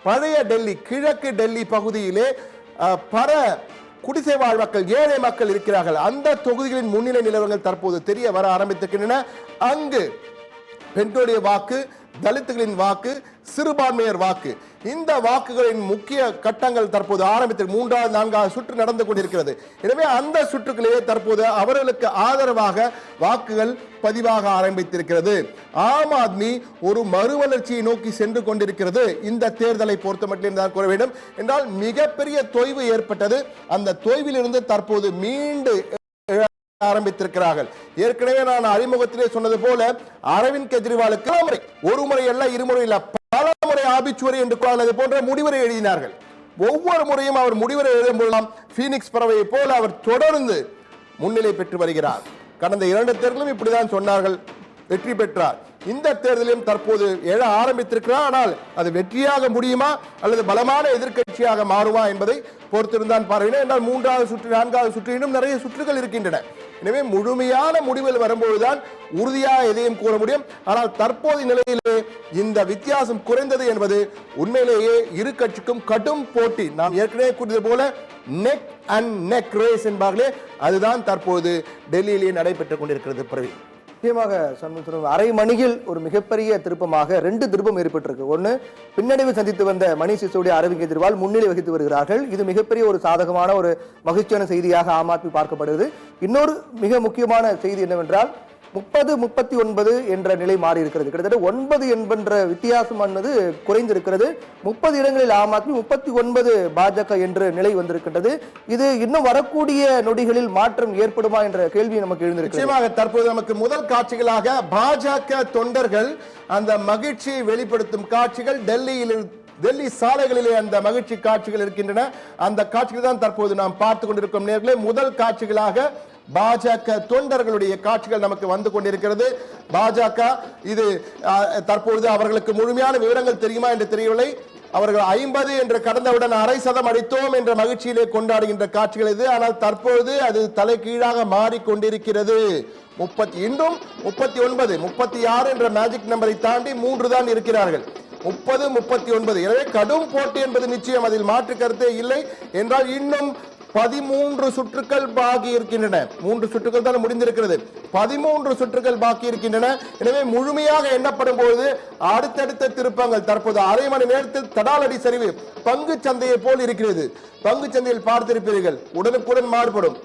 பழைய டெல்லி கிழக்கு டெல்லி பகுதியிலே பல குடிசை வாழ் மக்கள் ஏழை மக்கள் இருக்கிறார்கள். அந்த தொகுதிகளின் முன்னிலை நிலவரங்கள் தற்போது தெரிய வர ஆரம்பித்திருக்கின்றன. அங்கு பெண்களுடைய வாக்கு, தலித்துகளின் வாக்கு, சிறுபான்மையர் வாக்கு, இந்த வாக்குகளின் முக்கிய கட்டங்கள் தற்போது ஆரம்பித்து 3வது 4வது சுற்று நடந்து கொண்டிருக்கிறது. எனவே அந்த சுற்றுகளிலே தற்போது அவர்களுக்கு ஆதரவாக வாக்குகள் பதிவாக ஆரம்பித்திருக்கிறது. ஆம் ஆத்மி ஒரு மறுவளர்ச்சியை நோக்கி சென்று கொண்டிருக்கிறது. இந்த தேர்தலை பொறுத்த மட்டும் தான் கூற வேண்டும் என்றால் மிகப்பெரிய தொய்வு ஏற்பட்டது. அந்த தொய்விலிருந்து தற்போது மீண்டு ஆரம்பித்திருக்கிறார்கள். ஏற்கனவே நான் அறிமுகத்திலே சொன்னது போல அரவிந்த் கெஜ்ரிவாலுக்கு ஒரு முறை அல்ல, இருமுறை இல்ல, பல முறை ஆபிச்சுவரி என்று கூறாது போன்ற முடிவுரை எழுதினார்கள். ஒவ்வொரு முறையும் அவர் முடிவுரை எழுதும் போதெல்லாம் பீனிக்ஸ் பறவையை போல அவர் தொடர்ந்து முன்னிலை பெற்று வருகிறார். கடந்த 2 தேர்தலும் இப்படிதான் சொன்னார்கள், வெற்றி பெற்றார். இந்த தேர்தலையும் தற்போது எழ ஆரம்பித்திருக்கிறார். ஆனால் அது வெற்றியாக முடியுமா அல்லது பலமான எதிர்க்கட்சியாக மாறுமா என்பதை பொறுத்திருந்தான் பார்வையினர். என்றால் 3வது சுற்று 4வது சுற்று இன்னும் நிறைய சுற்றுகள் இருக்கின்றன. எனவே முழுமையான முடிவில் வரும்போதுதான் உறுதியாக எதையும் கூற முடியும். ஆனால் தற்போதைய நிலையிலே இந்த வித்தியாசம் குறைந்தது என்பது உண்மையிலேயே இரு கட்சிக்கும் கடும் போட்டி. நாம் ஏற்கனவே கூறியது போல நெக் அண்ட் நெக் ரேஸ் என்பார்களே, அதுதான் தற்போது டெல்லியிலே நடைபெற்றுக் கொண்டிருக்கிறது. பிரவீன், முக்கியமாக அரை மணியில் ஒரு மிகப்பெரிய திருப்பமாக 2 திருப்பம் ஏற்பட்டிருக்கு. ஒன்று, பின்னடைவு சந்தித்து வந்த மணீஷ் சிசோடியா, அரவிந்த் கெஜ்ரிவால் முன்னிலை வகித்து வருகிறார்கள். இது மிகப்பெரிய ஒரு சாதகமான ஒரு மகிழ்ச்சியான செய்தியாக ஆம் ஆத்மி பார்க்கப்படுகிறது. இன்னொரு மிக முக்கியமான செய்தி என்னவென்றால் 30-39 என்ற நிலை மாறி இருக்கிறது. கிட்டத்தட்ட 9 என்ற வித்தியாசமானது குறைந்திருக்கிறது. 30 இடங்களில் ஆம் ஆத்மி, 39 பாஜக என்ற நிலை வந்திருக்கின்றது. இது இன்னும் வரக்கூடிய நொடிகளில் மாற்றம் ஏற்படுமா என்ற கேள்வி நமக்கு எழுந்திருக்கிறது. நிச்சயமாக தற்போது நமக்கு முதல் காட்சிகளாக பாஜக தொண்டர்கள் அந்த மகிழ்ச்சியை வெளிப்படுத்தும் காட்சிகள் டெல்லி சாலைகளிலே அந்த மகிழ்ச்சி காட்சிகள் இருக்கின்றன. அந்த காட்சிகள் தான் தற்போது நாம் பார்த்து கொண்டிருக்கும் நேர்களே. முதல் காட்சிகளாக பாஜக தொண்டர்களுடைய காட்சிகள் நமக்கு வந்து கொண்டிருக்கிறது. பாஜக இது தற்பொழுது அவர்களுக்கு முழுமையான விவரங்கள் தெரியுமா என்று தெரியவில்லை. அவர்கள் 50 என்று கடந்தவுடன் 1/2% அடித்தோம் என்ற மகிழ்ச்சியிலே கொண்டாடுகின்ற காட்சிகள் இது. ஆனால் தற்பொழுது அது தலைகீழாக மாறிக்கொண்டிருக்கிறது. இன்னும் 39, 36 என்ற மேஜிக் நம்பரை தாண்டி 3 தான் இருக்கிறார்கள். 30, 39. எனவே கடும் போட்டி என்பது நிச்சயம், அதில் மாற்று கருத்தே இல்லை. என்றால் இன்னும் 13 சுற்றுக்கள் பாக்கி இருக்கின்றன. 3 சுற்றுக்கள் தான் முடிந்திருக்கிறது. 13 சுற்றுக்கள் பாக்கி இருக்கின்றன. எனவே முழுமையாக எண்ணப்படும் போது அடுத்தடுத்த திருப்பங்கள் தற்போது அரை மணி நேரத்தில் தடாலடி சரிவு பங்கு சந்தையை போல் இருக்கிறது. பங்கு சந்தையில் பார்த்திருப்பீர்கள், உடனுக்குடன் மாறுபடும்.